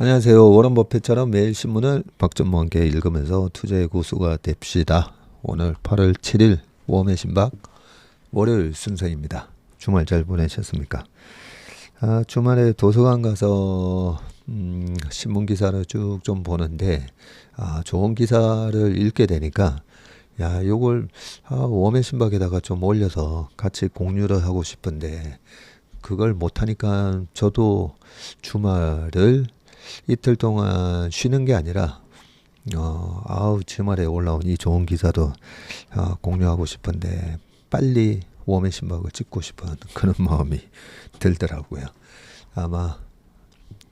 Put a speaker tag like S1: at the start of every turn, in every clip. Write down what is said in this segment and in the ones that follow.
S1: 안녕하세요. 워런 버핏처럼 매일 신문을 박전무와 함께 읽으면서 투자의 고수가 됩시다. 오늘 8월 7일 웜의 신박 월요일 순서입니다. 주말 잘 보내셨습니까? 주말에 도서관 가서 신문 기사를 쭉 좀 보는데 좋은 기사를 읽게 되니까 요걸 웜의 신박에다가 좀 올려서 같이 공유를 하고 싶은데 그걸 못하니까 저도 주말을 이틀 동안 쉬는 게 아니라 주말에 올라온 이 좋은 기사도 공유하고 싶은데 빨리 웜의 신박을 찍고 싶은 그런 마음이 들더라고요. 아마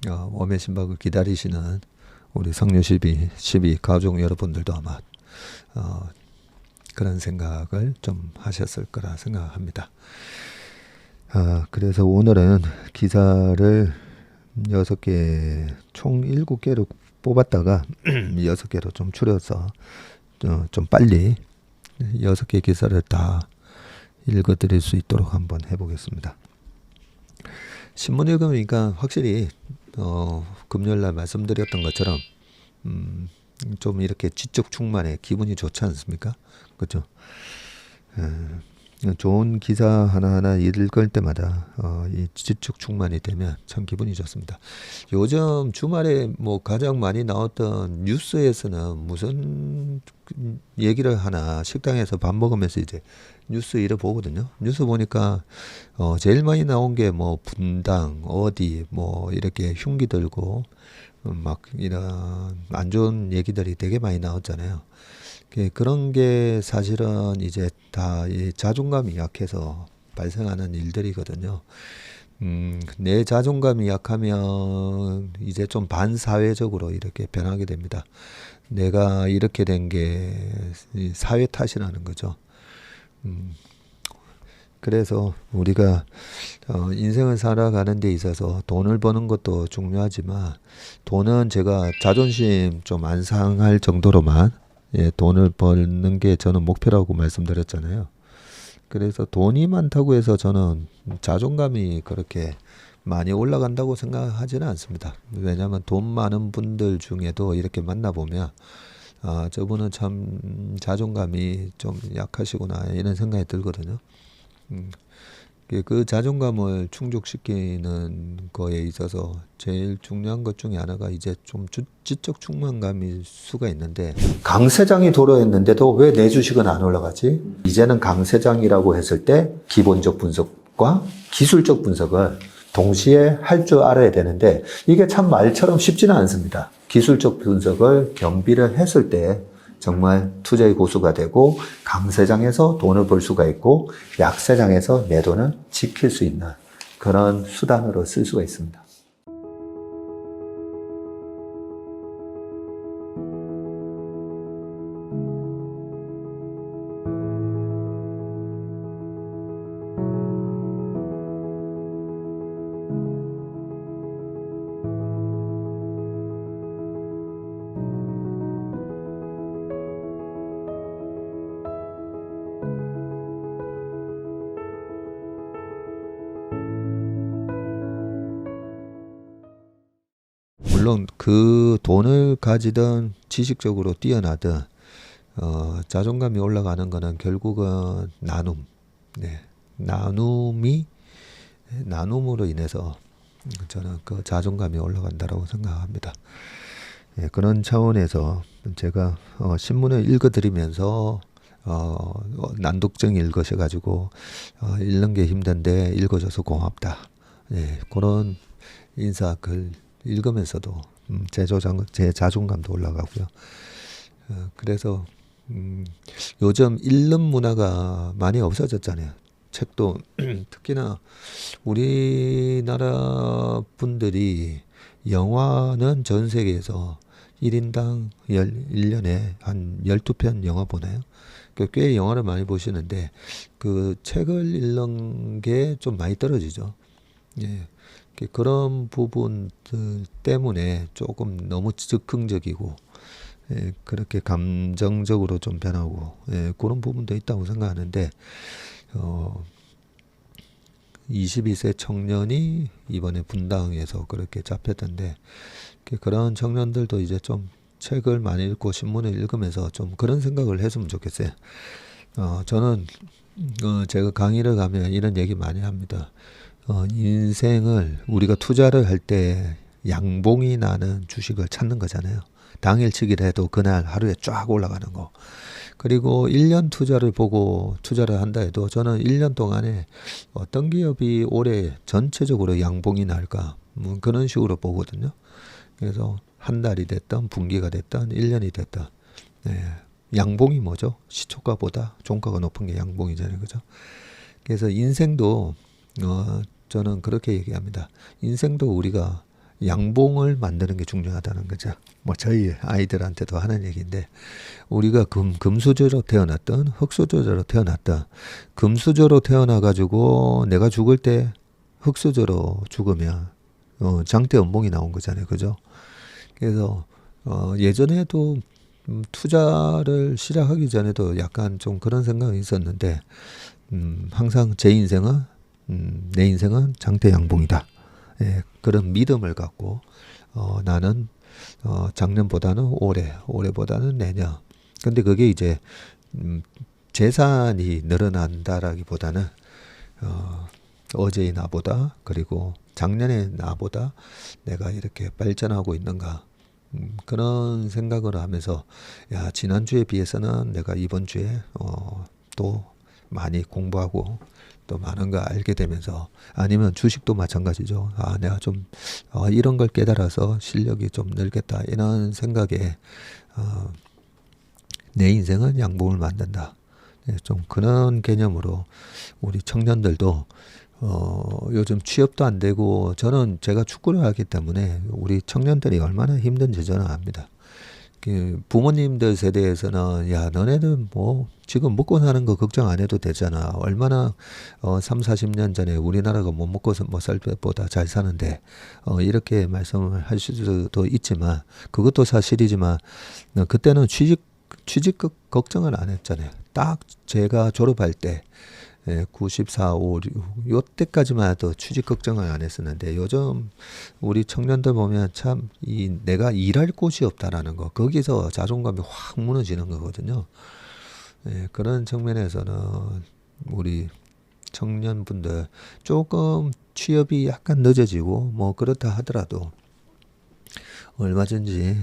S1: 웜의 신박을 기다리시는 우리 성류 12 가족 여러분들도 아마 그런 생각을 좀 하셨을 거라 생각합니다. 그래서 오늘은 기사를 6개, 총 7개로 뽑았다가 6개로 좀 줄여서 좀 빨리 6개 기사를 다 읽어드릴 수 있도록 한번 해보겠습니다. 신문 읽으니까 확실히 금요일날 말씀드렸던 것처럼 좀 이렇게 지적 충만해 기분이 좋지 않습니까? 그렇죠? 좋은 기사 하나하나 읽을 때마다 이 지적 충만이 되면 참 기분이 좋습니다. 요즘 주말에 뭐 가장 많이 나왔던 뉴스에서는 무슨 얘기를 하나 식당에서 밥 먹으면서 이제 뉴스 이래 보거든요. 뉴스 보니까 제일 많이 나온 게 뭐 분당 어디 뭐 이렇게 흉기 들고 막 이런 안 좋은 얘기들이 되게 많이 나왔잖아요. 그런 게 사실은 이제 다 이 자존감이 약해서 발생하는 일들이거든요. 내 자존감이 약하면 이제 좀 반사회적으로 이렇게 변하게 됩니다. 내가 이렇게 된 게 사회 탓이라는 거죠. 그래서 우리가 인생을 살아가는 데 있어서 돈을 버는 것도 중요하지만 돈은 제가 자존심 좀 안 상할 정도로만 돈을 버는 게 저는 목표라고 말씀드렸잖아요. 그래서 돈이 많다고 해서 저는 자존감이 그렇게 많이 올라간다고 생각하지는 않습니다. 왜냐하면 돈 많은 분들 중에도 이렇게 만나보면 저분은 참 자존감이 좀 약하시구나 이런 생각이 들거든요. 그 자존감을 충족시키는 거에 있어서 제일 중요한 것 중에 하나가 이제 좀 지적 충만감일 수가 있는데 강세장이 도래했는데도 왜 내 주식은 안 올라가지? 이제는 강세장이라고 했을 때 기본적 분석과 기술적 분석을 동시에 할 줄 알아야 되는데 이게 참 말처럼 쉽지는 않습니다. 기술적 분석을 겸비를 했을 때 정말 투자의 고수가 되고 강세장에서 돈을 벌 수가 있고 약세장에서 내 돈을 지킬 수 있는 그런 수단으로 쓸 수가 있습니다. 물론 그 돈을 가지든 지식적으로 뛰어나든 자존감이 올라가는 거는 결국은 나눔, 나눔으로 인해서 저는 그 자존감이 올라간다라고 생각합니다. 그런 차원에서 제가 신문을 읽어드리면서 난독증 읽으셔가지고 읽는 게 힘든데 읽어줘서 고맙다. 그런 인사 글 읽으면서도 제 자존감도 올라가고요. 그래서 요즘 읽는 문화가 많이 없어졌잖아요. 책도 특히나 우리나라 분들이 영화는 전 세계에서 1인당 1년에 한 12편 영화 보나요? 꽤 영화를 많이 보시는데 그 책을 읽는 게 좀 많이 떨어지죠. 그런 부분들 때문에 조금 너무 즉흥적이고 그렇게 감정적으로 좀 변하고 그런 부분도 있다고 생각하는데 22세 청년이 이번에 분당에서 그렇게 잡혔던데 그런 청년들도 이제 좀 책을 많이 읽고 신문을 읽으면서 좀 그런 생각을 했으면 좋겠어요. 저는 제가 강의를 가면 이런 얘기 많이 합니다. 인생을 우리가 투자를 할 때 양봉이 나는 주식을 찾는 거잖아요. 당일치기를 해도 그날 하루에 쫙 올라가는 거. 그리고 1년 투자를 보고 투자를 한다 해도 저는 1년 동안에 어떤 기업이 올해 전체적으로 양봉이 날까 그런 식으로 보거든요. 그래서 한 달이 됐든 분기가 됐든 1년이 됐든 양봉이 뭐죠? 시초가보다 종가가 높은 게 양봉이잖아요. 그죠? 그래서 인생도 저는 그렇게 얘기합니다. 인생도 우리가 양봉을 만드는 게 중요하다는 거죠. 뭐 저희 아이들한테도 하는 얘기인데 우리가 금수저로 태어났던 흙수저로 태어났던 금수저로 태어나 가지고 내가 죽을 때 흙수저로 죽으면 장대 연봉이 나온 거잖아요. 그죠? 그래서 예전에도 투자를 시작하기 전에도 약간 좀 그런 생각이 있었는데 항상 제 인생은 내 인생은 장대 양봉이다. 그런 믿음을 갖고 나는 작년보다는 올해보다는 내년. 근데 그게 이제 재산이 늘어난다라기보다는 어제의 나보다 그리고 작년의 나보다 내가 이렇게 발전하고 있는가 그런 생각을 하면서 야 지난주에 비해서는 내가 이번 주에 또 많이 공부하고 또 많은 걸 알게 되면서 아니면 주식도 마찬가지죠. 내가 좀 이런 걸 깨달아서 실력이 좀 늘겠다 이런 생각에 내 인생은 양봉을 만든다. 좀 그런 개념으로 우리 청년들도 요즘 취업도 안 되고 저는 제가 축구를 하기 때문에 우리 청년들이 얼마나 힘든지 저는 압니다. 부모님들 세대에서는 야 너네는 뭐 지금 먹고 사는 거 걱정 안 해도 되잖아. 얼마나 3, 40년 전에 우리나라가 못 먹고 뭐 살 때보다 잘 사는데 이렇게 말씀을 하실 수도 있지만 그것도 사실이지만 그때는 취직 걱정을 안 했잖아요. 딱 제가 졸업할 때 94, 5, 6 요때까지만 해도 취직 걱정을 안 했었는데 요즘 우리 청년들 보면 참 내가 일할 곳이 없다라는 거 거기서 자존감이 확 무너지는 거거든요. 그런 측면에서는 우리 청년분들 조금 취업이 약간 늦어지고 뭐 그렇다 하더라도 얼마든지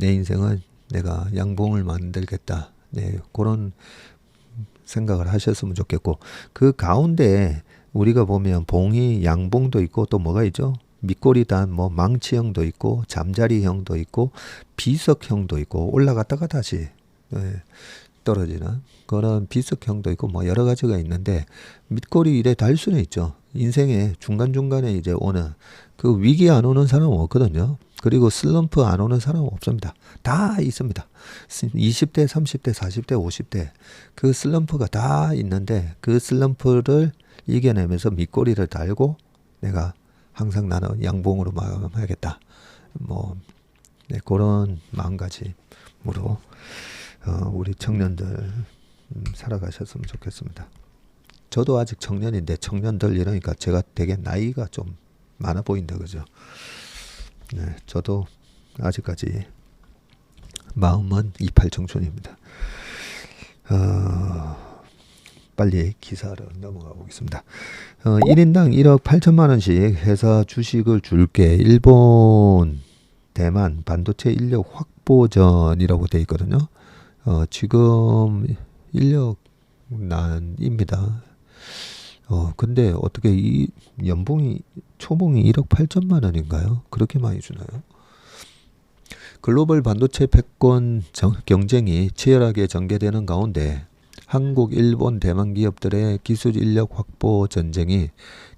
S1: 내 인생은 내가 양봉을 만들겠다. 그런 생각을 하셨으면 좋겠고 그 가운데 우리가 보면 봉이 양봉도 있고 또 뭐가 있죠? 밑꼬리단 뭐 망치형도 있고 잠자리형도 있고 비석형도 있고 올라갔다가 다시 떨어지는 그런 비석형도 있고 뭐 여러 가지가 있는데 밑꼬리 이래 달 수는 있죠. 인생의 중간중간에 이제 오는 그 위기 안 오는 사람은 없거든요. 그리고 슬럼프 안 오는 사람은 없습니다. 다 있습니다. 20대, 30대, 40대, 50대 그 슬럼프가 다 있는데 그 슬럼프를 이겨내면서 밑꼬리를 달고 내가 항상 나는 양봉으로 마감하겠다. 뭐 그런 마음가짐으로 우리 청년들 살아가셨으면 좋겠습니다. 저도 아직 청년인데 청년들 이러니까 제가 되게 나이가 좀 많아 보인다 그죠? 저도 아직까지 마음은 28 청춘입니다. 빨리 기사로 넘어가 보겠습니다. 1인당 1억 8천만 원씩 회사 주식을 줄게. 일본, 대만 반도체 인력 확보전이라고 돼 있거든요. 지금 인력 난입니다. 근데 어떻게 이 초봉이 1억 8천만 원인가요? 그렇게 많이 주나요? 글로벌 반도체 패권 경쟁이 치열하게 전개되는 가운데 한국, 일본, 대만 기업들의 기술 인력 확보 전쟁이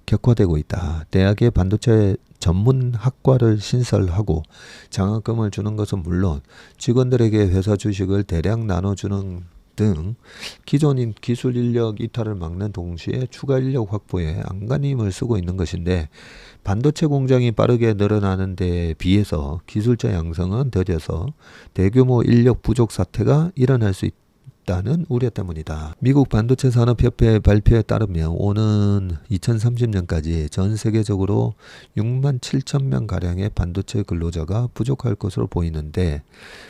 S1: 격화되고 있다. 대학에 반도체 전문 학과를 신설하고 장학금을 주는 것은 물론 직원들에게 회사 주식을 대량 나눠주는 등 기존인 기술 인력 이탈을 막는 동시에 추가 인력 확보에 안간힘을 쓰고 있는 것인데 반도체 공장이 빠르게 늘어나는 데 비해서 기술자 양성은 더뎌서 대규모 인력 부족 사태가 일어날 수 있다는 우려 때문이다. 미국 반도체 산업협회 발표에 따르면 오는 2030년까지 전 세계적으로 6만 7천 명 가량의 반도체 근로자가 부족할 것으로 보이는데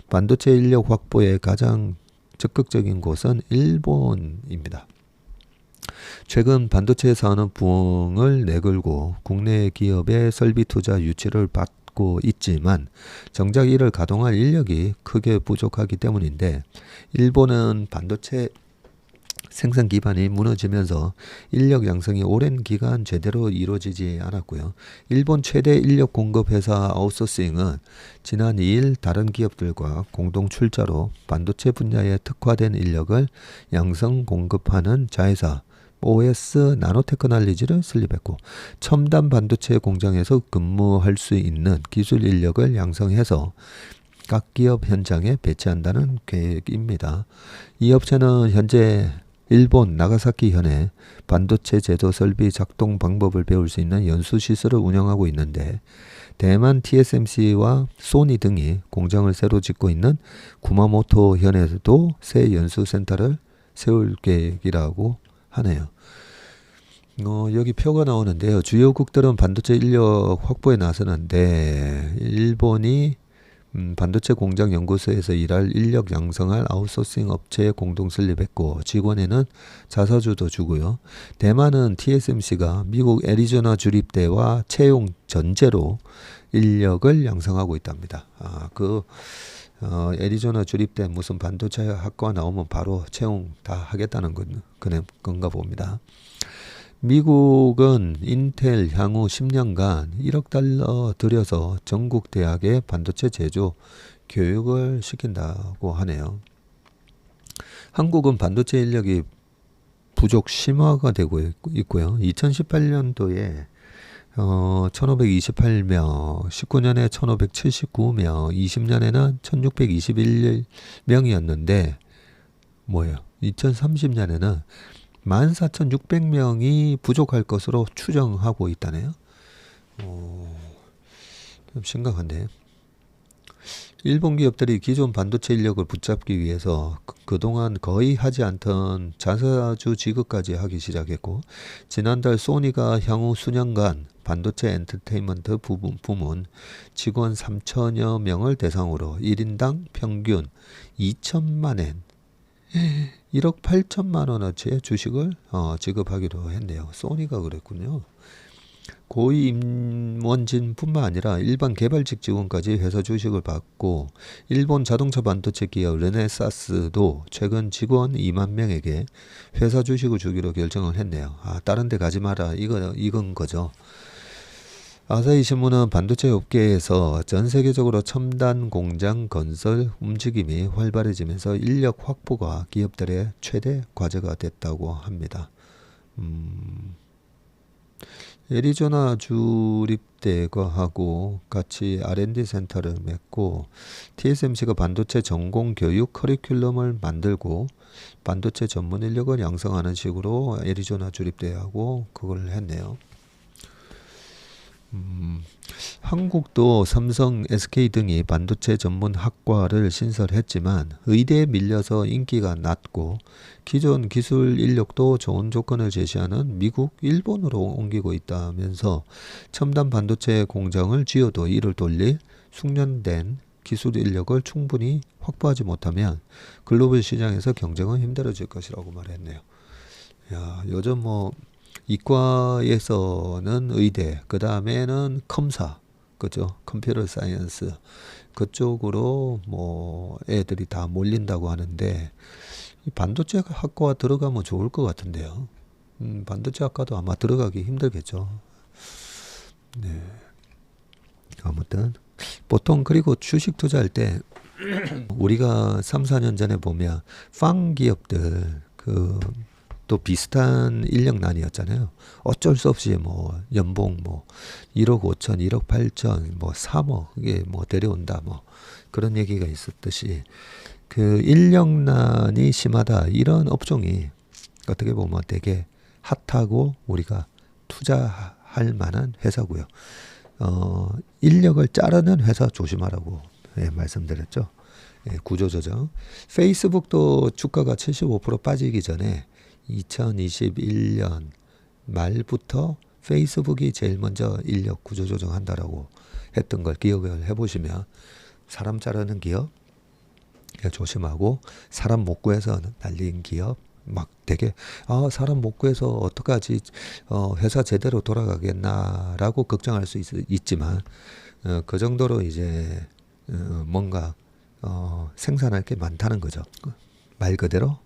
S1: 반도체 인력 확보에 가장 적극적인 곳은 일본입니다. 최근 반도체 산업 부흥을 내걸고 국내 기업의 설비 투자 유치를 받고 있지만 정작 이를 가동할 인력이 크게 부족하기 때문인데 일본은 반도체 생산 기반이 무너지면서 인력 양성이 오랜 기간 제대로 이루어지지 않았고요. 일본 최대 인력 공급 회사 아웃소싱은 지난 2일 다른 기업들과 공동 출자로 반도체 분야에 특화된 인력을 양성 공급하는 자회사 OS 나노테크놀로지를 설립했고 첨단 반도체 공장에서 근무할 수 있는 기술 인력을 양성해서 각 기업 현장에 배치한다는 계획입니다. 이 업체는 현재 일본 나가사키 현에 반도체 제조 설비 작동 방법을 배울 수 있는 연수 시설을 운영하고 있는데 대만 TSMC와 소니 등이 공장을 새로 짓고 있는 구마모토 현에도 새 연수 센터를 세울 계획이라고 하네요. 여기 표가 나오는데요. 주요국들은 반도체 인력 확보에 나서는데 일본이 반도체 공장 연구소에서 일할 인력 양성할 아웃소싱 업체에 공동 설립했고 직원에는 자사주도 주고요. 대만은 TSMC가 미국 애리조나 주립대와 채용 전제로 인력을 양성하고 있답니다. 애리조나 주립대 무슨 반도체 학과 나오면 바로 채용 다 하겠다는 건가 봅니다. 미국은 인텔 향후 10년간 1억 달러 들여서 전국 대학에 반도체 제조 교육을 시킨다고 하네요. 한국은 반도체 인력이 부족 심화가 되고 있고요. 2018년도에 1528명, 19년에 1579명, 20년에는 1621명이었는데 뭐예요? 2030년에는 14,600명이 부족할 것으로 추정하고 있다네요. 좀 심각한데. 일본 기업들이 기존 반도체 인력을 붙잡기 위해서 그동안 거의 하지 않던 자사주 지급까지 하기 시작했고 지난달 소니가 향후 수년간 반도체 엔터테인먼트 부문 직원 3천여 명을 대상으로 1인당 평균 2천만 엔 1억 8천만 원어치의 주식을 지급하기로 했네요. 소니가 그랬군요. 고위 임원진뿐만 아니라 일반 개발직 직원까지 회사 주식을 받고 일본 자동차 반도체 기업 르네사스도 최근 직원 2만 명에게 회사 주식을 주기로 결정을 했네요. 다른 데 가지 마라 이건 거죠. 아사히 신문은 반도체 업계에서 전 세계적으로 첨단 공장 건설 움직임이 활발해지면서 인력 확보가 기업들의 최대 과제가 됐다고 합니다. 애리조나 주립대과하고 같이 R&D 센터를 맺고 TSMC가 반도체 전공 교육 커리큘럼을 만들고 반도체 전문 인력을 양성하는 식으로 애리조나 주립대하고 그걸 했네요. 한국도 삼성, SK 등이 반도체 전문 학과를 신설했지만 의대에 밀려서 인기가 낮고 기존 기술 인력도 좋은 조건을 제시하는 미국, 일본으로 옮기고 있다면서 첨단 반도체 공장을 지어도 이를 돌릴 숙련된 기술 인력을 충분히 확보하지 못하면 글로벌 시장에서 경쟁은 힘들어질 것이라고 말했네요. 요즘 이과에서는 의대, 그 다음에는 컴사, 그죠? 컴퓨터 사이언스 그쪽으로 애들이 다 몰린다고 하는데 이 반도체 학과 들어가면 좋을 것 같은데요. 반도체 학과도 아마 들어가기 힘들겠죠. 네. 아무튼 보통 그리고 주식 투자할 때 우리가 3, 4년 전에 보면 팡 기업들 또 비슷한 인력난이었잖아요. 어쩔 수 없이 연봉 1억 5천, 1억 8천, 3억 이게 데려온다 그런 얘기가 있었듯이 그 인력난이 심하다 이런 업종이 어떻게 보면 되게 핫하고 우리가 투자할 만한 회사고요. 인력을 자르는 회사 조심하라고 말씀드렸죠. 예, 구조조정. 페이스북도 주가가 75% 빠지기 전에 2021년 말부터 페이스북이 제일 먼저 인력 구조조정한다라고 했던 걸 기억을 해보시면 사람 자르는 기업 조심하고 사람 못 구해서 날린 기업 막 되게 사람 못 구해서 어떡하지 회사 제대로 돌아가겠나라고 걱정할 수 있지만 그 정도로 이제 뭔가 생산할 게 많다는 거죠. 말 그대로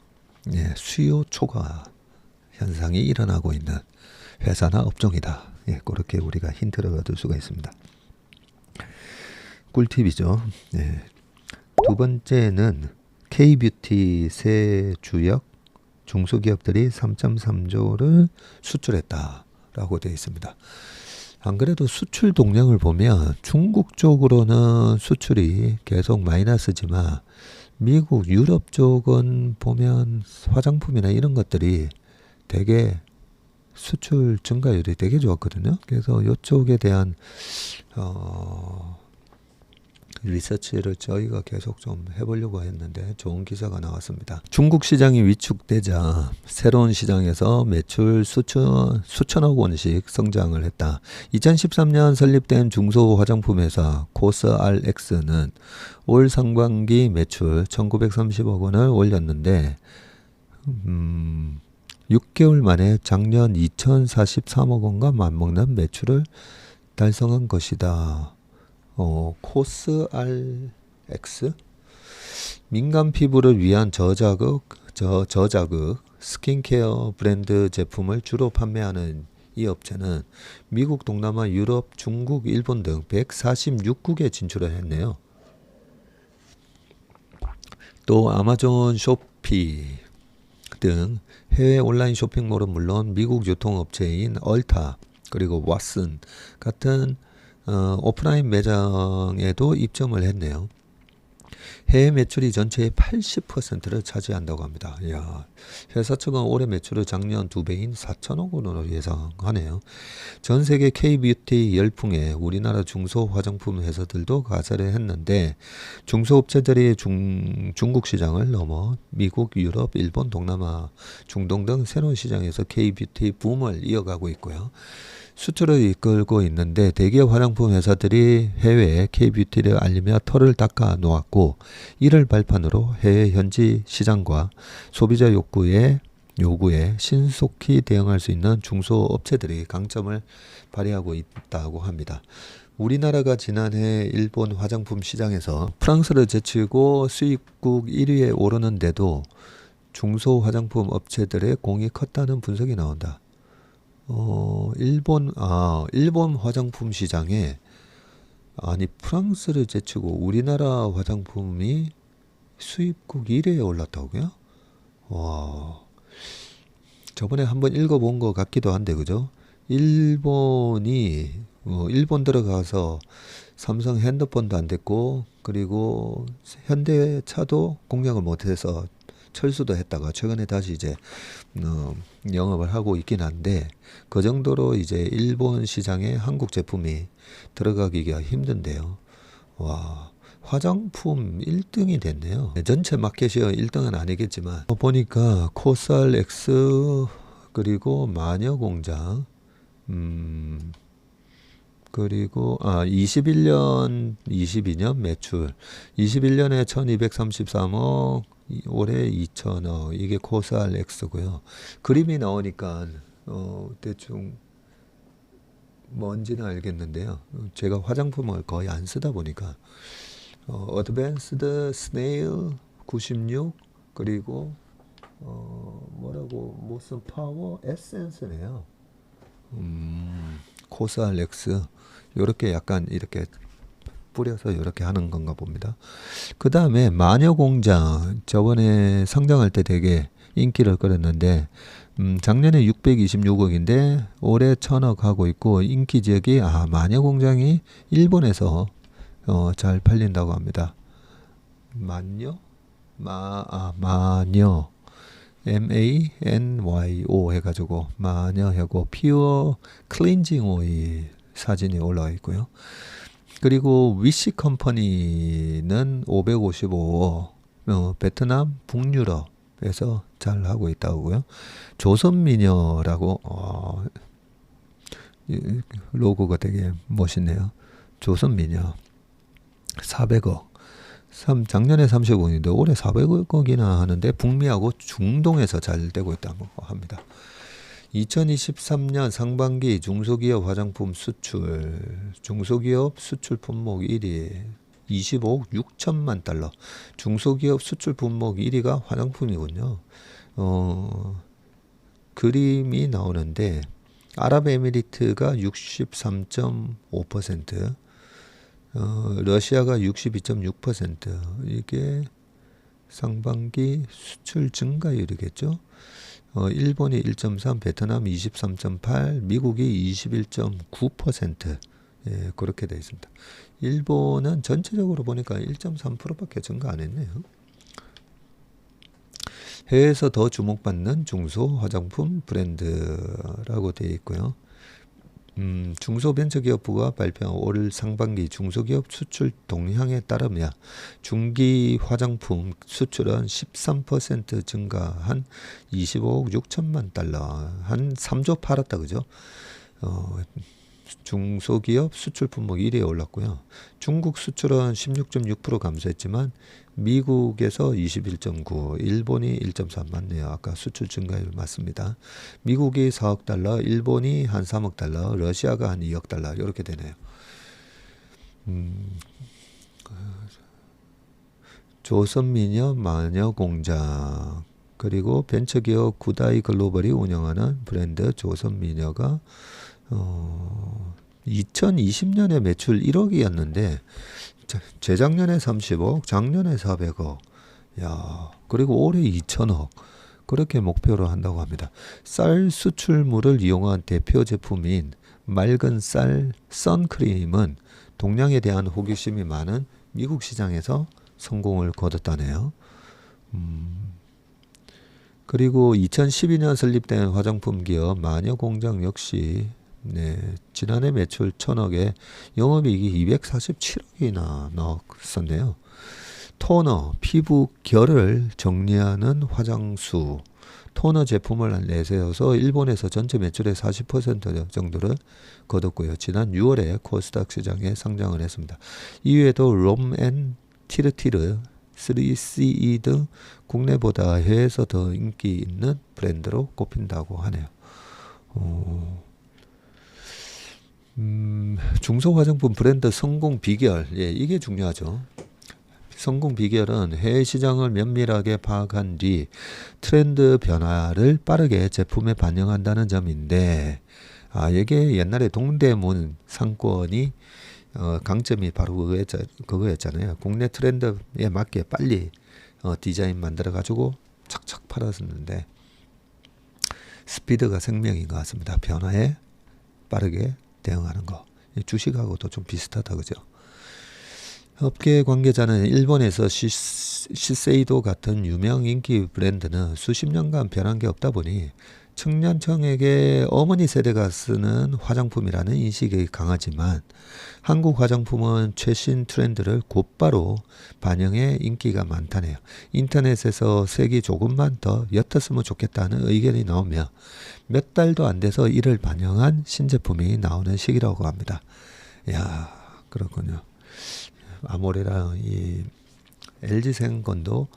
S1: 예, 수요 초과 현상이 일어나고 있는 회사나 업종이다. 예, 그렇게 우리가 힌트를 얻을 수가 있습니다. 꿀팁이죠. 예. 두 번째는 K뷰티 새 주역 중소기업들이 3.3조를 수출했다라고 되어 있습니다. 안 그래도 수출 동향을 보면 중국 쪽으로는 수출이 계속 마이너스지만 미국, 유럽 쪽은 보면 화장품이나 이런 것들이 되게 수출 증가율이 되게 좋았거든요. 그래서 이쪽에 대한 리서치를 저희가 계속 좀 해보려고 했는데 좋은 기사가 나왔습니다. 중국 시장이 위축되자 새로운 시장에서 매출 수천억 원씩 성장을 했다. 2013년 설립된 중소 화장품 회사 코스RX는 올 상반기 매출 1930억 원을 올렸는데 6개월 만에 작년 2043억 원과 맞먹는 매출을 달성한 것이다. 코스RX 민감 피부를 위한 저자극 스킨케어 브랜드 제품을 주로 판매하는 이 업체는 미국, 동남아, 유럽, 중국, 일본 등 146국에 진출을 했네요. 또 아마존, 쇼피 등 해외 온라인 쇼핑몰은 물론 미국 유통업체인 얼타 그리고 왓슨 같은 오프라인 매장에도 입점을 했네요. 해외 매출이 전체의 80%를 차지한다고 합니다. 이야, 회사 측은 올해 매출을 작년 2배인 4천억 원으로 예상하네요. 전 세계 K뷰티 열풍에 우리나라 중소 화장품 회사들도 가세를 했는데 중소업체들이 중국 시장을 넘어 미국, 유럽, 일본, 동남아, 중동 등 새로운 시장에서 K뷰티 붐을 이어가고 있고요. 수출을 이끌고 있는데 대기업 화장품 회사들이 해외에 K뷰티를 알리며 털을 닦아 놓았고 이를 발판으로 해외 현지 시장과 소비자 요구에 신속히 대응할 수 있는 중소업체들이 강점을 발휘하고 있다고 합니다. 우리나라가 지난해 일본 화장품 시장에서 프랑스를 제치고 수입국 1위에 오르는데도 중소 화장품 업체들의 공이 컸다는 분석이 나온다. 일본 화장품 시장에 프랑스를 제치고 우리나라 화장품이 수입국 1위에 올랐다고요? 와, 저번에 한번 읽어본 것 같기도 한데 그죠? 일본이 일본 들어가서 삼성 핸드폰도 안 됐고 그리고 현대차도 공략을 못해서 철수도 했다가 최근에 다시 이제 영업을 하고 있긴 한데 그 정도로 이제 일본 시장에 한국 제품이 들어가기가 힘든데요. 와, 화장품 1등이 됐네요. 전체 마켓이 1등은 아니겠지만 보니까 코스알엑스 그리고 마녀공장 그리고 22년 매출 21년에 1233억 올해 2천억 이게 코스알엑스고요. 그림이 나오니까 대충 뭔지는 알겠는데요. 제가 화장품을 거의 안 쓰다 보니까 어드밴스드 스네일 96 그리고 무슨 파워 에센스네요. 코스알엑스 요렇게 약간 이렇게 뿌려서 이렇게 하는 건가 봅니다. 그 다음에 마녀공장 저번에 상장할 때 되게 인기를 끌었는데 작년에 626억인데 올해 1000억 하고 있고 인기 지역이 마녀공장이 일본에서 잘 팔린다고 합니다. 마녀 MANYO 해가지고 마녀하고 피어 클렌징 오일 사진이 올라와 있고요. 그리고 위시 컴퍼니는 555억, 베트남, 북유럽에서 잘 하고 있다고요. 조선미녀라고, 로고가 되게 멋있네요. 조선미녀 400억. 작년에 30억인데 올해 400억이나 하는데 북미하고 중동에서 잘 되고 있다고 합니다. 2023년 상반기 중소기업 화장품 수출, 중소기업 수출 품목 1위 25억 6천만 달러. 중소기업 수출 품목 1위가 화장품이군요. 그림이 나오는데 아랍에미리트가 63.5%, 러시아가 62.6%. 이게 상반기 수출 증가율이겠죠. 일본이 1.3, 베트남 23.8, 미국이 21.9%. 예, 그렇게 되어 있습니다. 일본은 전체적으로 보니까 1.3%밖에 증가 안 했네요. 해외에서 더 주목받는 중소 화장품 브랜드라고 되어 있고요. 중소벤처기업부가 발표한 올 상반기 중소기업 수출 동향에 따르면 중기 화장품 수출은 13% 증가한 25억 6천만 달러, 한 3조 팔았다 그죠? 중소기업 수출 품목 1위에 올랐고요. 중국 수출은 16.6% 감소했지만 미국에서 21.9, 일본이 1.3 맞네요. 아까 수출 증가율 맞습니다. 미국이 4억 달러, 일본이 한 3억 달러, 러시아가 한 2억 달러 이렇게 되네요. 조선미녀 마녀공장, 그리고 벤처기업 구다이 글로벌이 운영하는 브랜드 조선미녀가 2020년에 매출 1억이었는데 재작년에 30억, 작년에 400억. 야, 그리고 올해 2천억. 그렇게 목표로 한다고 합니다. 쌀 수출물을 이용한 대표 제품인 맑은 쌀 선크림은 동량에 대한 호기심이 많은 미국 시장에서 성공을 거뒀다네요. 그리고 2012년 설립된 화장품 기업 마녀공장 역시 지난해 매출 1,000억에 영업이익이 247억이나 나왔었네요. 토너, 피부 결을 정리하는 화장수, 토너 제품을 내세워서 일본에서 전체 매출의 40% 정도를 거뒀고요. 지난 6월에 코스닥 시장에 상장을 했습니다. 이외에도 롬앤 티르티르, 3CE 등 국내보다 해외에서 더 인기 있는 브랜드로 꼽힌다고 하네요. 중소 화장품 브랜드 성공 비결, 예, 이게 중요하죠. 성공 비결은 해외 시장을 면밀하게 파악한 뒤 트렌드 변화를 빠르게 제품에 반영한다는 점인데, 이게 옛날에 동대문 상권이 강점이 바로 그거였잖아요. 국내 트렌드에 맞게 빨리 디자인 만들어 가지고 착착 팔았었는데 스피드가 생명인 것 같습니다. 변화에 빠르게 대응하는 거. 주식하고도 좀 비슷하다 그죠? 업계 관계자는 일본에서 시세이도 같은 유명 인기 브랜드는 수십 년간 변한 게 없다 보니 청년층에게 어머니 세대가 쓰는 화장품이라는 인식이 강하지만 한국 화장품은 최신 트렌드를 곧바로 반영해 인기가 많다네요. 인터넷에서 색이 조금만 더 옅었으면 좋겠다는 의견이 나오며 몇 달도 안 돼서 이를 반영한 신제품이 나오는 시기라고 합니다. 이야, 그렇군요. 아모레랑 이 LG생건도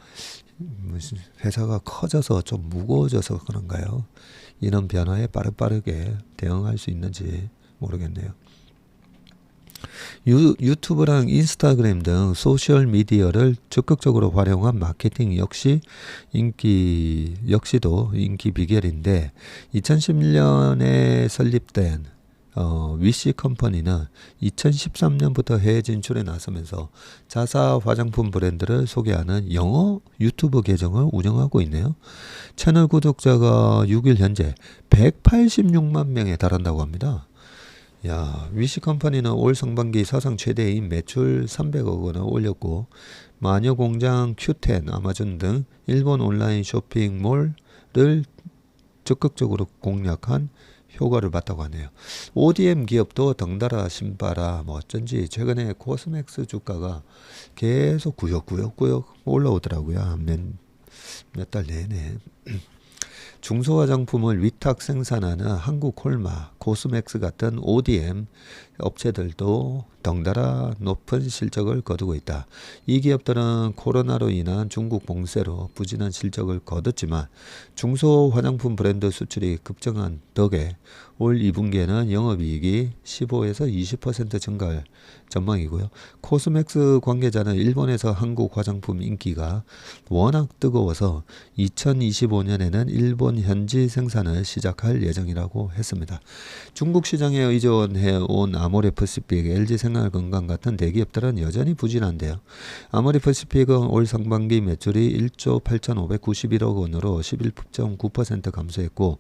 S1: 회사가 커져서 좀 무거워져서 그런가요? 이런 변화에 빠르게 대응할 수 있는지 모르겠네요. 유튜브랑 인스타그램 등 소셜 미디어를 적극적으로 활용한 마케팅 역시도 인기 비결인데 2011년에 설립된 위시 컴퍼니는 2013년부터 해외 진출에 나서면서 자사 화장품 브랜드를 소개하는 영어 유튜브 계정을 운영하고 있네요. 채널 구독자가 6일 현재 186만 명에 달한다고 합니다. 야, 위시 컴퍼니는 올 상반기 사상 최대인 매출 300억 원을 올렸고 마녀공장, Q10, 아마존 등 일본 온라인 쇼핑몰을 적극적으로 공략한 효과를 봤다고 하네요. ODM 기업도 덩달아 신바라 뭐 어쩐지 최근에 코스맥스 주가가 계속 구역구역 올라오더라고요. 몇 달 내내. 중소화장품을 위탁 생산하는 한국콜마, 코스맥스 같은 ODM 업체들도 덩달아 높은 실적을 거두고 있다. 이 기업들은 코로나로 인한 중국 봉쇄로 부진한 실적을 거뒀지만 중소화장품 브랜드 수출이 급증한 덕에 올 2분기에는 영업이익이 15에서 20% 증가할 전망이고요. 코스맥스 관계자는 일본에서 한국 화장품 인기가 워낙 뜨거워서 2025년에는 일본 현지 생산을 시작할 예정이라고 했습니다. 중국 시장에 의존해온 아모레퍼시픽, LG생활건강 같은 대기업들은 여전히 부진한데요. 아모레퍼시픽은 올 상반기 매출이 1조 8,591억 원으로 11.9% 감소했고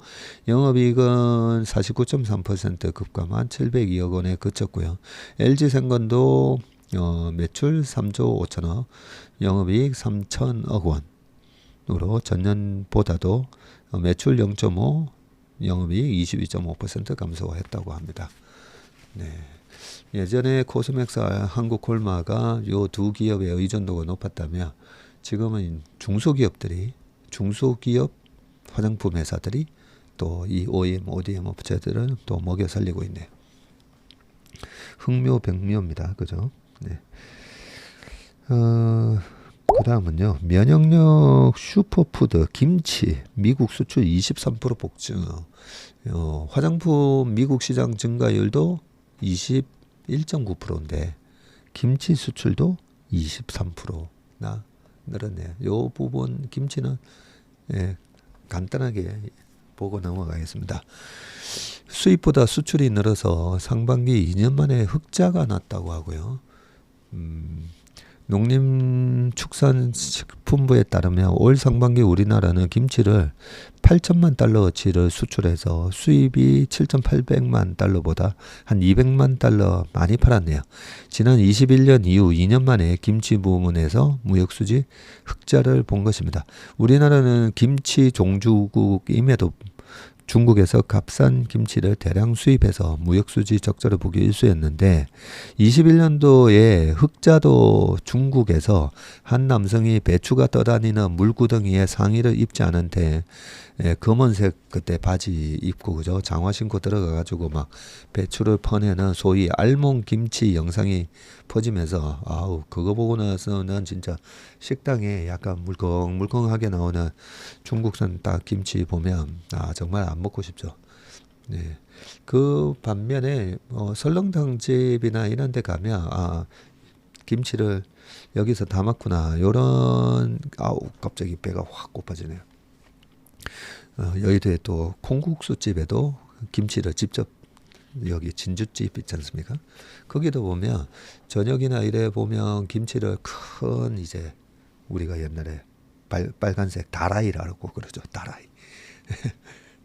S1: 영업이익은 49.3% 급감한 702억 원에 그쳤고요. LG생건도 매출 3조 5천억, 영업이익 3천억 원으로 전년보다도 매출 0.5, 영업이익 22.5% 감소했다고 합니다. 네. 예전에 코스맥스와 한국콜마가 요 두 기업의 의존도가 높았다면 지금은 중소기업 화장품 회사들이 또 이 ODM 업체들은 또 먹여 살리고 있네요. 흑묘백묘입니다. 그죠? 네. 그 다음은요. 면역력 슈퍼푸드 김치 미국 수출 23% 폭증. 화장품 미국 시장 증가율도 21.9%인데 김치 수출도 23%나 늘었네요. 요 부분 김치는 간단하게 보고 넘어가겠습니다. 수입보다 수출이 늘어서 상반기 2년 만에 흑자가 났다고 하고요. 농림축산식품부에 따르면 올 상반기 우리나라는 김치를 8천만 달러어치를 수출해서 수입이 7,800만 달러보다 한 200만 달러 많이 팔았네요. 지난 21년 이후 2년 만에 김치 부문에서 무역수지 흑자를 본 것입니다. 우리나라는 김치 종주국임에도 중국에서 값싼 김치를 대량 수입해서 무역수지 적자를 보기 일쑤였는데 21년도에 흑자도 중국에서 한 남성이 배추가 떠다니는 물구덩이에 상의를 입지 않은 데 검은색 그때 바지 입고 그죠 장화 신고 들어가 가지고 막 배추를 퍼내는 소위 알몸 김치 영상이 퍼지면서 아우 그거 보고 나서는 진짜 식당에 약간 물컹물컹하게 나오는 중국산 딱 김치 보면 정말 안 먹고 싶죠. 네. 그 반면에 설렁탕 집이나 이런 데 가면 김치를 여기서 담았구나 요런 갑자기 배가 확 고파지네요. 여의도에 또 콩국수 집에도 김치를 직접 여기 진주집 있지 않습니까? 거기도 보면 저녁이나 이래 보면 김치를 큰 이제 우리가 옛날에 빨간색 다라이라고 그러죠. 다라이.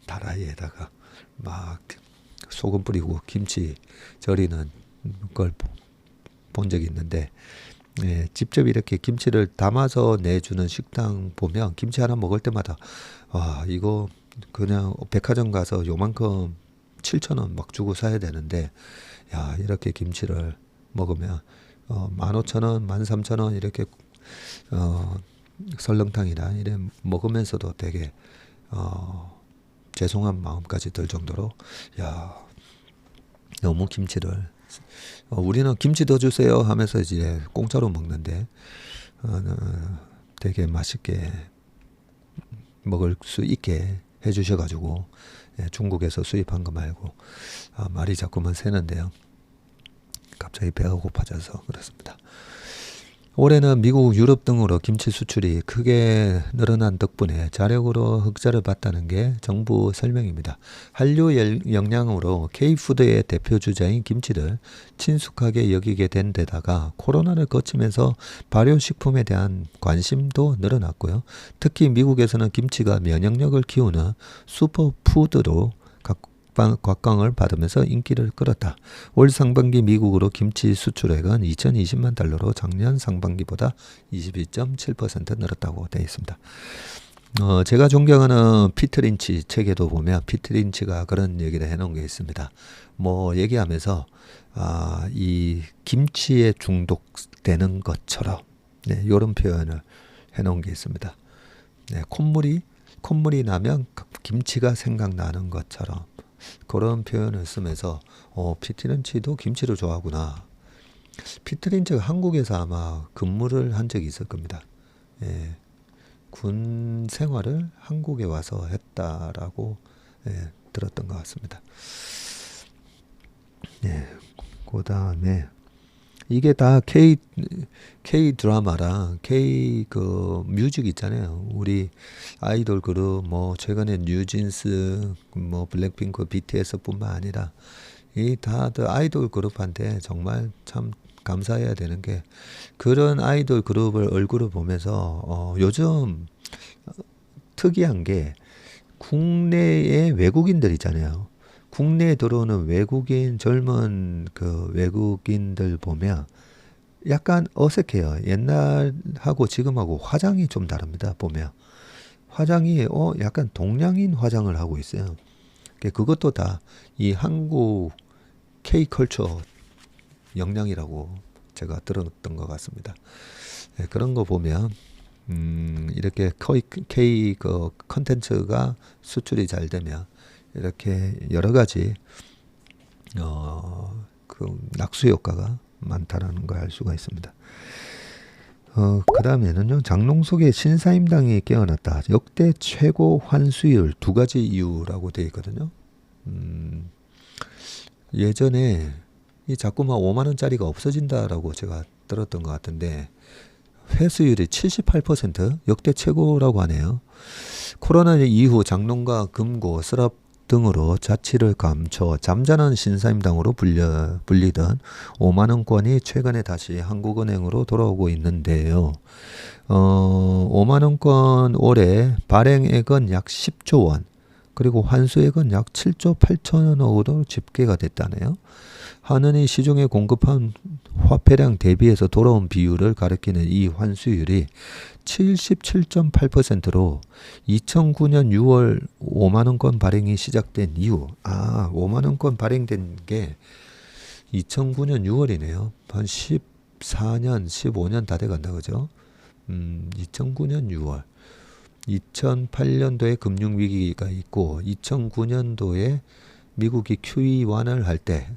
S1: 다라이에다가 막 소금 뿌리고 김치 절이는 걸 본 적이 있는데 직접 이렇게 김치를 담아서 내주는 식당 보면 김치 하나 먹을 때마다 이거 그냥 백화점 가서 요만큼 7,000원 막 주고 사야 되는데 야 이렇게 김치를 먹으면 15,000원, 13,000원 이렇게 설렁탕이나 이래 먹으면서도 되게 죄송한 마음까지 들 정도로 야 너무 김치를 우리는 김치 더 주세요 하면서 이제 공짜로 먹는데 되게 맛있게 먹을 수 있게 해주셔가지고 중국에서 수입한 거 말고 말이 자꾸만 새는데요. 갑자기 배가 고파져서 그렇습니다. 올해는 미국, 유럽 등으로 김치 수출이 크게 늘어난 덕분에 자력으로 흑자를 봤다는 게 정부 설명입니다. 한류 영향으로 K푸드의 대표 주자인 김치를 친숙하게 여기게 된 데다가 코로나를 거치면서 발효식품에 대한 관심도 늘어났고요. 특히 미국에서는 김치가 면역력을 키우는 슈퍼푸드로 곽광을 받으면서 인기를 끌었다. 올 상반기 미국으로 김치 수출액은 2020만 달러로 작년 상반기보다 22.7% 늘었다고 되어 있습니다. 제가 존경하는 피트 린치 책에도 보면 피트 린치가 그런 얘기를 해놓은 게 있습니다. 뭐 얘기하면서 이 김치에 중독되는 것처럼 네, 이런 표현을 해놓은 게 있습니다. 네, 콧물이 나면 김치가 생각나는 것처럼 그런 표현을 쓰면서 피트 린치도 김치를 좋아하구나. 피트 린치가 한국에서 아마 근무를 한 적이 있을 겁니다. 예. 군 생활을 한국에 와서 했다라고 들었던 것 같습니다. 예, 그 다음에 이게 다 K 드라마랑 K 그 뮤직 있잖아요. 우리 아이돌 그룹 뭐 최근에 뉴진스 뭐 블랙핑크 BTS뿐만 아니라 이 다들 아이돌 그룹한테 정말 참 감사해야 되는 게 그런 아이돌 그룹을 얼굴을 보면서 요즘 특이한 게 국내에 외국인들 있잖아요. 국내에 들어오는 외국인 젊은 그 외국인들 보면 약간 어색해요. 옛날하고 지금하고 화장이 좀 다릅니다. 보면 화장이 약간 동양인 화장을 하고 있어요. 그것도 다 이 한국 K컬처 영향이라고 제가 들었던 것 같습니다. 그런 거 보면 이렇게 K 그 컨텐츠가 수출이 잘 되면 이렇게 여러 가지 그 낙수 효과가 많다라는 걸 알 수가 있습니다. 그 다음에는요, 장롱 속에 신사임당이 깨어났다. 역대 최고 환수율 두 가지 이유라고 되어 있거든요. 예전에 이 자꾸만 5만 원짜리가 없어진다라고 제가 들었던 것 같은데 회수율이 78% 역대 최고라고 하네요. 코로나 이후 장롱과 금고, 서랍 등으로 자취를 감춰 잠자는 신사임당으로 불리던 5만 원권이 최근에 다시 한국은행으로 돌아오고 있는데요. 5만 원권 올해 발행액은 약 10조 원, 그리고 환수액은 약 7조 8천억으로 집계가 됐다네요. 한은이 시중에 공급한 화폐량 대비해서 돌아온 비율을 가리키는 이 환수율이 77.8%로 2009년 6월 5만원권 발행이 시작된 이후 5만원권 발행된 게 2009년 6월이네요. 한 14년, 15년 다 돼간다 그죠? 2009년 6월 2008년도에 금융위기가 있고 2009년도에 미국이 QE1을 할 때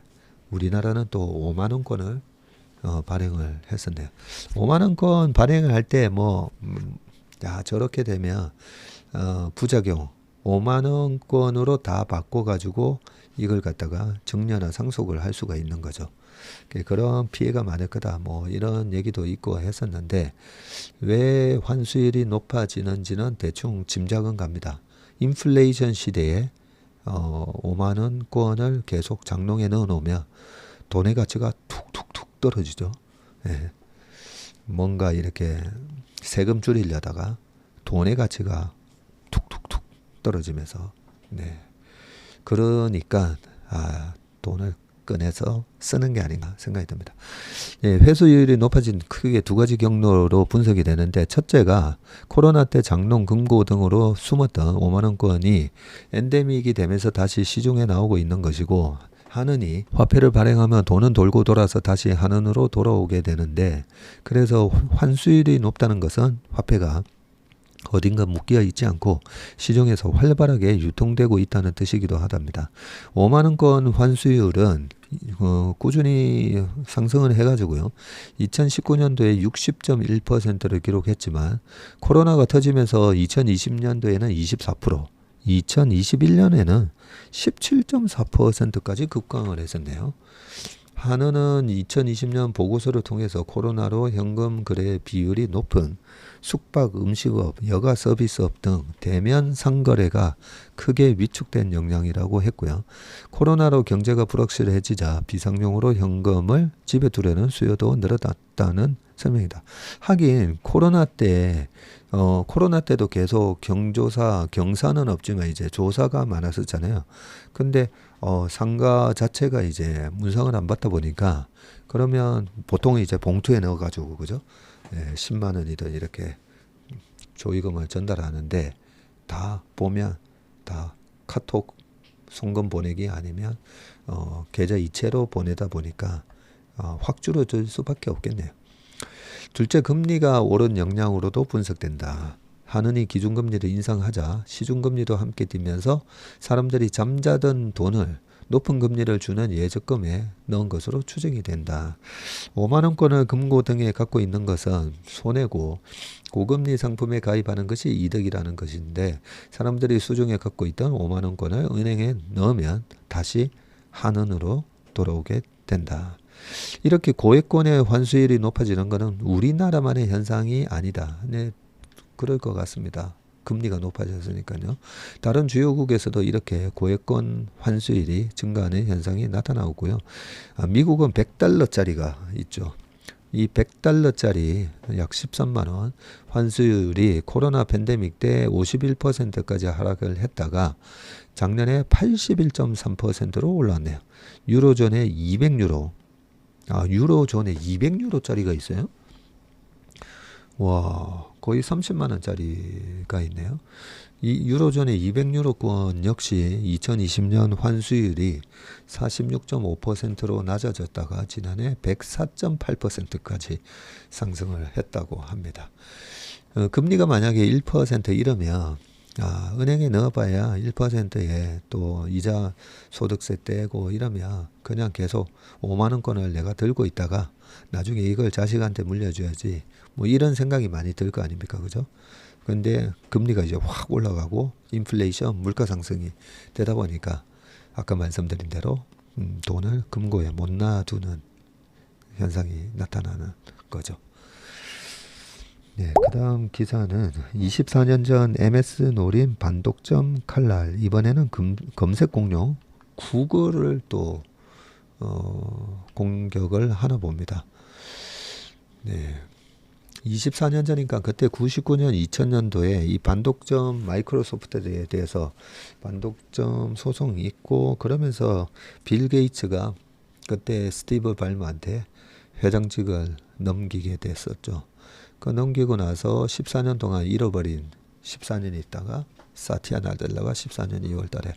S1: 우리나라는 또 5만원권을 발행을 했었네요. 5만원권 발행을 할 때 저렇게 되면 부작용 5만원권으로 다 바꿔가지고 이걸 갖다가 증여나 상속을 할 수가 있는 거죠. 그런 피해가 많을 거다 이런 얘기도 있고 했었는데 왜 환수율이 높아지는지는 대충 짐작은 갑니다. 인플레이션 시대에 5만원권을 계속 장롱에 넣어 놓으면 돈의 가치가 툭툭툭 떨어지죠. 예. 뭔가 이렇게 세금 줄이려다가 돈의 가치가 툭툭툭 떨어지면서 그러니까 돈을 꺼내서 쓰는 게 아닌가 생각이 듭니다. 회수율이 높아진 크게 두 가지 경로로 분석이 되는데 첫째가 코로나 때 장롱, 금고 등으로 숨었던 5만원권이 엔데믹이 되면서 다시 시중에 나오고 있는 것이고 한은이 화폐를 발행하면 돈은 돌고 돌아서 다시 한은으로 돌아오게 되는데 그래서 환수율이 높다는 것은 화폐가 어딘가 묶여 있지 않고 시중에서 활발하게 유통되고 있다는 뜻이기도 하답니다. 5만원권 환수율은 꾸준히 상승을 해가지고요. 2019년도에 60.1%를 기록했지만 코로나가 터지면서 2020년도에는 24%, 2021년에는 17.4%까지 급강을 했었네요. 한은은 2020년 보고서를 통해서 코로나로 현금 거래 비율이 높은 숙박, 음식업, 여가 서비스업 등 대면 상거래가 크게 위축된 영향이라고 했고요. 코로나로 경제가 불확실해지자 비상용으로 현금을 집에 두려는 수요도 늘어났다는 설명이다. 하긴 코로나 때도 계속 경사는 없지만 이제 조사가 많았었잖아요. 근데 상가 자체가 이제 문상을 안 받다 보니까 그러면 보통 이제 봉투에 넣어가지고 그죠? 10만 원이든 이렇게 조의금을 전달하는데 다 보면 다 카톡 송금 보내기 아니면 계좌 이체로 보내다 보니까 확 줄어들 수밖에 없겠네요. 둘째, 금리가 오른 영향으로도 분석된다. 하느니 기준금리를 인상하자 시중금리도 함께 뛰면서 사람들이 잠자던 돈을 높은 금리를 주는 예적금에 넣은 것으로 추정이 된다. 5만원권을 금고 등에 갖고 있는 것은 손해고 고금리 상품에 가입하는 것이 이득이라는 것인데 사람들이 수중에 갖고 있던 5만원권을 은행에 넣으면 다시 한은으로 돌아오게 된다. 이렇게 고액권의 환수율이 높아지는 것은 우리나라만의 현상이 아니다. 네, 그럴 것 같습니다. 금리가 높아졌으니까요. 다른 주요국에서도 이렇게 고액권 환수율이 증가하는 현상이 나타나고요. 미국은 100달러짜리가 있죠. 이 100달러짜리 약 13만원 환수율이 코로나 팬데믹 때 51%까지 하락을 했다가 작년에 81.3%로 올라왔네요. 유로존에 200유로. 유로존에 200유로짜리가 있어요? 와, 거의 30만원짜리가 있네요. 이 유로존의 200유로권 역시 2020년 환수율이 46.5%로 낮아졌다가 지난해 104.8%까지 상승을 했다고 합니다. 금리가 만약에 1% 이러면 은행에 넣어봐야 1%에 또 이자 소득세 떼고 이러면 그냥 계속 5만원권을 내가 들고 있다가 나중에 이걸 자식한테 물려줘야지 뭐 이런 생각이 많이 들 거 아닙니까? 그죠? 근데 금리가 이제 확 올라가고 인플레이션 물가 상승이 되다 보니까 아까 말씀드린 대로 돈을 금고에 못 놔두는 현상이 나타나는 거죠. 네, 그 다음 기사는 24년 전 MS 노린 반독점 칼날. 이번에는 검색 공룡 구글을 또 공격을 하나 봅니다. 네. 24년 전이니까 그때 99년 2000년도에 이 반독점 마이크로소프트에 대해서 반독점 소송이 있고 그러면서 빌 게이츠가 그때 스티브 발머한테 회장직을 넘기게 됐었죠. 그 넘기고 나서 14년 동안 잃어버린 14년 있다가 사티아 나델라가 14년 2월 달에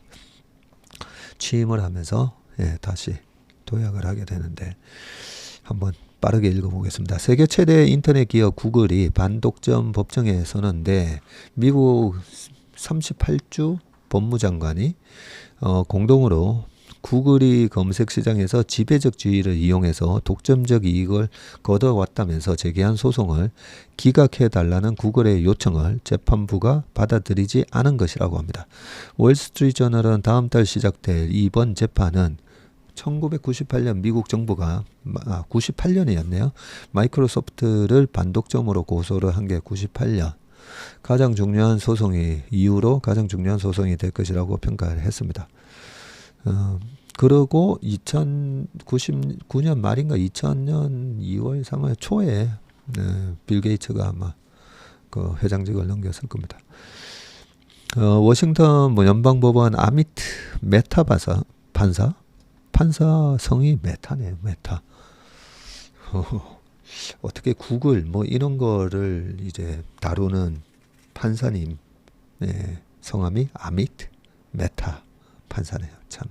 S1: 취임을 하면서 다시 도약을 하게 되는데 한번 빠르게 읽어보겠습니다. 세계 최대 인터넷 기업 구글이 반독점 법정에 서는데 미국 38주 법무장관이 공동으로 구글이 검색 시장에서 지배적 지위를 이용해서 독점적 이익을 거둬왔다면서 제기한 소송을 기각해달라는 구글의 요청을 재판부가 받아들이지 않은 것이라고 합니다. 월스트리트저널은 다음 달 시작될 이번 재판은 1998년 미국 정부가 98년이었네요. 마이크로소프트를 반독점으로 고소를 한 게 98년. 가장 중요한 소송이 이후로 가장 중요한 소송이 될 것이라고 평가를 했습니다. 그리고 2099년 말인가 2000년 2월 3월 초에 빌 게이츠가 아마 그 회장직을 넘겼을 겁니다. 워싱턴 연방법원 아미트 메타 판사 성이 메타네요. 메타. 어떻게 구글 뭐 이런 거를 이제 다루는 판사님 성함이 아미트 메타 판사네요. 참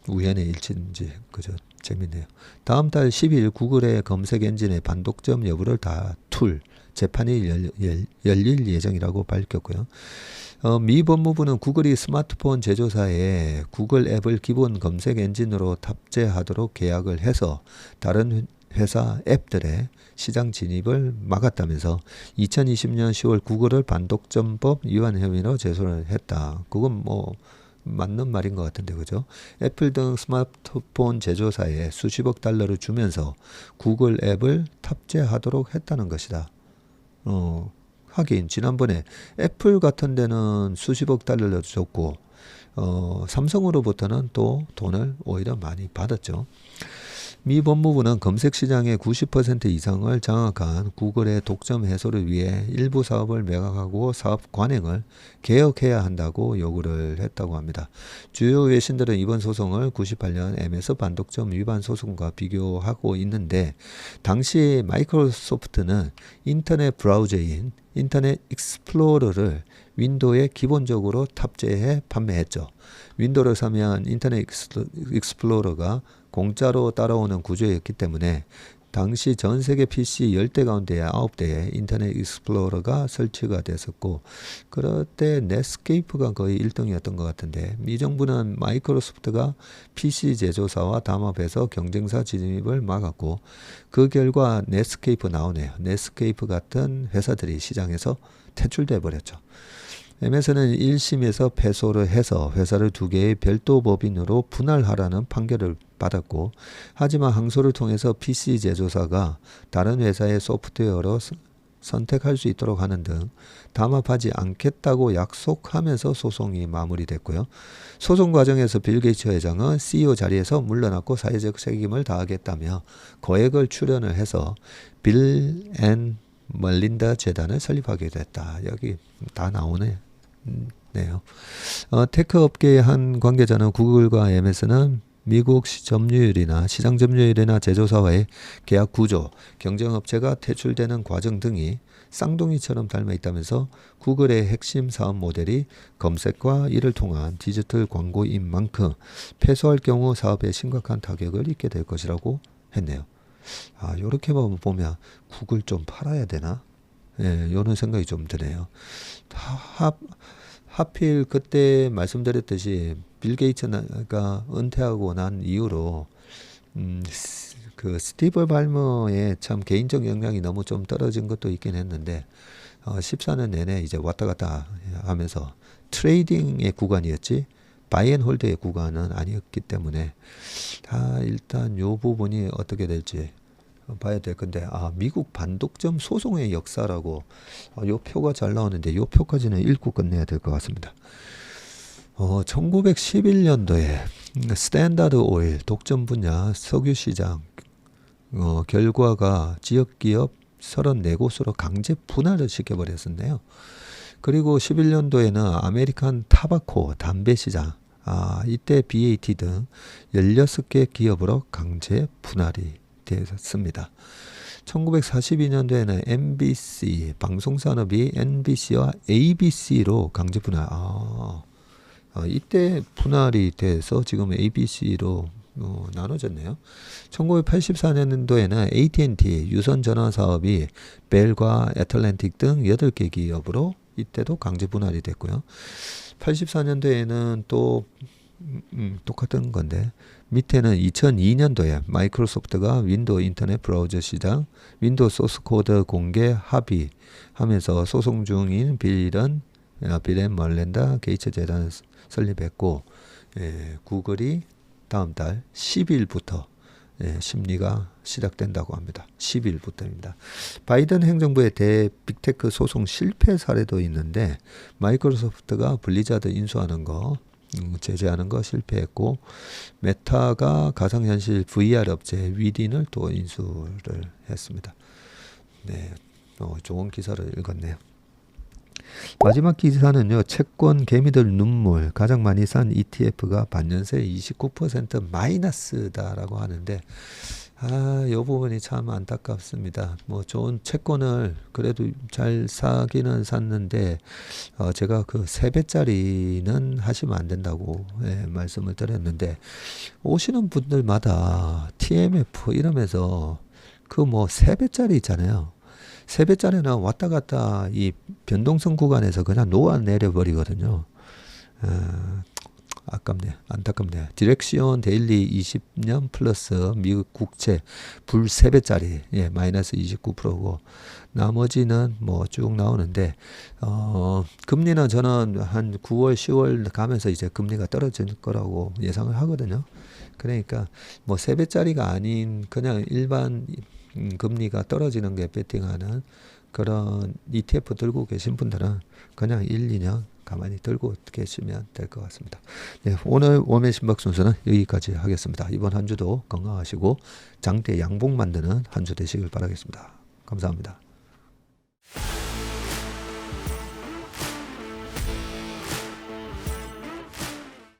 S1: 우연의 일치인지 그저 재밌네요. 다음 달 10일 구글의 검색 엔진의 반독점 여부를 다툴 재판이 열릴 예정이라고 밝혔고요. 미 법무부는 구글이 스마트폰 제조사에 구글 앱을 기본 검색 엔진으로 탑재하도록 계약을 해서 다른 회사 앱들의 시장 진입을 막았다면서 2020년 10월 구글을 반독점법 위반 혐의로 제소를 했다. 그건 뭐 맞는 말인 것 같은데 그죠? 애플 등 스마트폰 제조사에 수십억 달러를 주면서 구글 앱을 탑재하도록 했다는 것이다. 하긴 지난번에 애플 같은 데는 수십억 달러를 줬고 삼성으로부터는 또 돈을 오히려 많이 받았죠. 미 법무부는 검색 시장의 90% 이상을 장악한 구글의 독점 해소를 위해 일부 사업을 매각하고 사업 관행을 개혁해야 한다고 요구를 했다고 합니다. 주요 외신들은 이번 소송을 98년 MS 반독점 위반 소송과 비교하고 있는데 당시 마이크로소프트는 인터넷 브라우저인 인터넷 익스플로러를 윈도우에 기본적으로 탑재해 판매했죠. 윈도우를 사면 인터넷 익스플로러가 공짜로 따라오는 구조였기 때문에 당시 전 세계 PC 10대 가운데 9대에 인터넷 익스플로러가 설치가 됐었고, 그럴 때 넷스케이프가 거의 1등이었던 것 같은데, 미 정부는 마이크로소프트가 PC 제조사와 담합해서 경쟁사 진입을 막았고, 그 결과 넷스케이프 나오네요. 넷스케이프 같은 회사들이 시장에서 퇴출돼 버렸죠. MS는 1심에서 패소를 해서 회사를 두 개의 별도 법인으로 분할하라는 판결을 받았고, 하지만 항소를 통해서 PC 제조사가 다른 회사의 소프트웨어로 선택할 수 있도록 하는 등 담합하지 않겠다고 약속하면서 소송이 마무리됐고요. 소송 과정에서 빌 게이츠 회장은 CEO 자리에서 물러났고 사회적 책임을 다하겠다며 거액을 출연을 해서 빌 앤 멀린다 재단을 설립하게 됐다. 여기 다 나오네요. 테크 업계의 한 관계자는 구글과 MS는 미국 점유율이나 시장 점유율이나 제조사와의 계약 구조, 경쟁업체가 퇴출되는 과정 등이 쌍둥이처럼 닮아 있다면서 구글의 핵심 사업 모델이 검색과 이를 통한 디지털 광고인 만큼 패소할 경우 사업에 심각한 타격을 입게 될 것이라고 했네요. 요렇게 보면 구글 좀 팔아야 되나? 이런 생각이 좀 드네요. 하필 그때 말씀드렸듯이 빌 게이츠가 은퇴하고 난 이후로 그 스티브 발머의 참 개인적 역량이 너무 좀 떨어진 것도 있긴 했는데 14년 내내 이제 왔다 갔다 하면서 트레이딩의 구간이었지 바이 앤 홀드의 구간은 아니었기 때문에 일단 요 부분이 어떻게 될지 봐야 될 건데, 미국 반독점 소송의 역사라고 요 표가 잘 나오는데 요 표까지는 읽고 끝내야 될 것 같습니다. 1911년도에 스탠다드 오일 독점 분야 석유 시장 결과가 지역 기업 34곳으로 강제 분할을 시켜버렸었네요. 그리고 11년도에는 아메리칸 타바코 담배 시장 이때 BAT 등 16개 기업으로 강제 분할이 되었습니다. 1942년도에는 MBC 방송산업이 NBC와 ABC로 강제 분할. 이때 분할이 돼서 지금 ABC로 나눠졌네요. 1984년도에는 AT&T 유선 전화 사업이 벨과 애틀랜틱 등 8개 기업으로 이때도 강제 분할이 됐고요. 84년도에는 또 똑같은 건데 밑에는 2002년도에 마이크로소프트가 윈도우 인터넷 브라우저 시장 윈도우 소스 코드 공개 합의하면서 소송 중인 빌 앤 멀린다 게이츠 재단을 설립했고, 구글이 다음 달 10일부터 심리가 시작된다고 합니다. 10일부터입니다. 바이든 행정부의 빅테크 소송 실패 사례도 있는데 마이크로소프트가 블리자드 인수하는 거 제재하는 거 실패했고, 메타가 가상현실 VR 업체 위딘을 또 인수를 했습니다. 좋은 기사를 읽었네요. 마지막 기사는요. 채권 개미들 눈물 가장 많이 산 ETF가 반년새 29% 마이너스다라고 하는데 이 부분이 참 안타깝습니다. 좋은 채권을 그래도 잘 사기는 샀는데 제가 그 3배짜리는 하시면 안 된다고 말씀을 드렸는데 오시는 분들마다 TMF 이러면서 그 3배짜리 있잖아요. 3배짜리는 왔다 갔다 이 변동성 구간에서 그냥 녹아내려 버리거든요. 아깝네, 안타깝네. 디렉시온 데일리 20년 플러스 미국 국채 불 3배짜리 마이너스 29%고 나머지는 쭉 나오는데 금리는 저는 한 9월 10월 가면서 이제 금리가 떨어질 거라고 예상을 하거든요. 그러니까 3배짜리가 아닌 그냥 일반 금리가 떨어지는 게 베팅하는 그런 ETF 들고 계신 분들은 그냥 1, 2년 가만히 들고 계시면 될 것 같습니다. 오늘 웜의 신박 순서는 여기까지 하겠습니다. 이번 한 주도 건강하시고 장대 양복 만드는 한 주 되시길 바라겠습니다. 감사합니다.